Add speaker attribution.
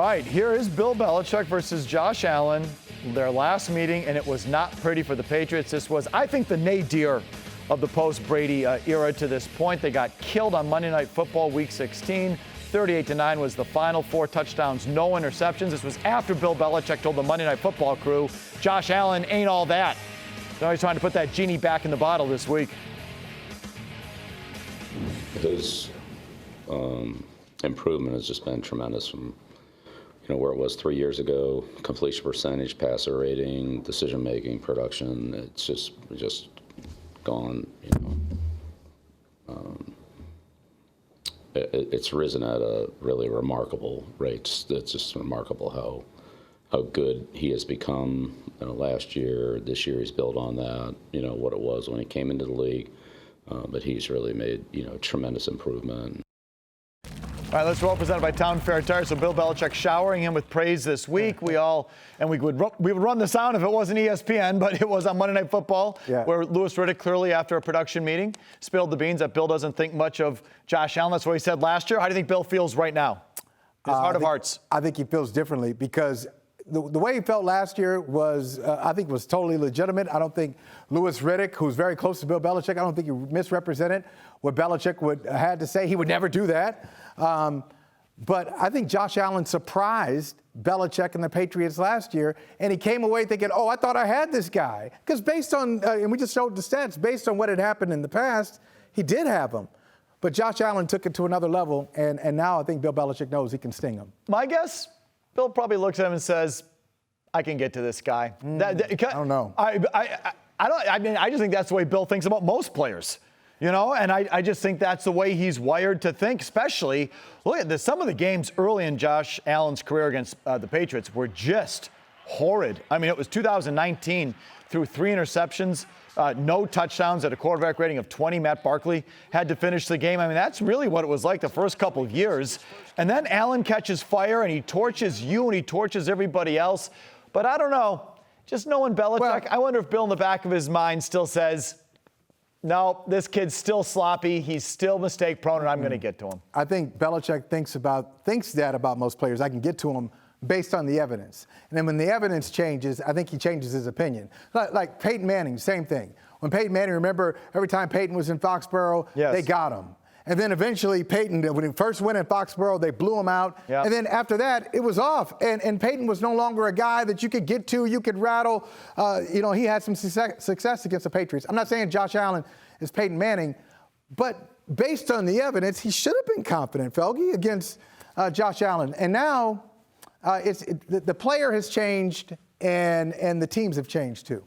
Speaker 1: All right, here is Bill Belichick versus Josh Allen, their last meeting, and it was not pretty for the Patriots. This was, I think, the nadir of the post-Brady era to this point. They got killed on Monday Night Football Week 16. 38-9 was the final. 4 touchdowns, no interceptions. This was after Bill Belichick told the Monday Night Football crew, Josh Allen ain't all that. Now he's trying to put that genie back in the bottle this week.
Speaker 2: His improvement has just been tremendous from where it was 3 years ago. Completion percentage, passer rating, decision making, production. It's just gone. It's risen at a really remarkable rate. It's just remarkable how good he has become. Last year, this year, he's built on that. What it was when he came into the league, but he's really made tremendous improvement.
Speaker 1: All right, let's roll, presented by Town Fair Tire. So Bill Belichick showering him with praise this week. We would run the sound if it wasn't ESPN, but it was on Monday Night Football, where Louis Riddick clearly, after a production meeting, spilled the beans that Bill doesn't think much of Josh Allen. That's what he said last year. How do you think Bill feels right now? His heart of hearts.
Speaker 3: I think he feels differently because the way he felt last year was, I think, was totally legitimate. I don't think Louis Riddick, who's very close to Bill Belichick, I don't think he misrepresented what Belichick had to say. He would never do that. But I think Josh Allen surprised Belichick and the Patriots last year, and he came away thinking, oh, I thought I had this guy. Because based on, and we just showed the stats, based on what had happened in the past, he did have him. But Josh Allen took it to another level, and now I think Bill Belichick knows he can sting him.
Speaker 1: My guess, Bill probably looks at him and says, I can get to this guy.
Speaker 3: I don't know.
Speaker 1: I just think that's the way Bill thinks about most players. And I just think that's the way he's wired to think, especially, look at this, some of the games early in Josh Allen's career against the Patriots were just horrid. I mean, it was 2019, threw 3 interceptions, no touchdowns at a quarterback rating of 20. Matt Barkley had to finish the game. I mean, that's really what it was like the first couple of years. And then Allen catches fire, and he torches you, and he torches everybody else. But I don't know, just knowing Belichick, I wonder if Bill in the back of his mind still says, no, this kid's still sloppy. He's still mistake prone, and I'm going to get to him.
Speaker 3: I think Belichick thinks that about most players. I can get to him based on the evidence. And then when the evidence changes, I think he changes his opinion. Like Peyton Manning, same thing. When Peyton Manning, remember, every time Peyton was in Foxborough, they got him. And then eventually Peyton, when he first went in Foxborough, they blew him out. Yep. And then after that, it was off. And Peyton was no longer a guy that you could get to, you could rattle. He had some success against the Patriots. I'm not saying Josh Allen is Peyton Manning, but based on the evidence, he should have been confident, Felge, against Josh Allen. And now the player has changed and the teams have changed too.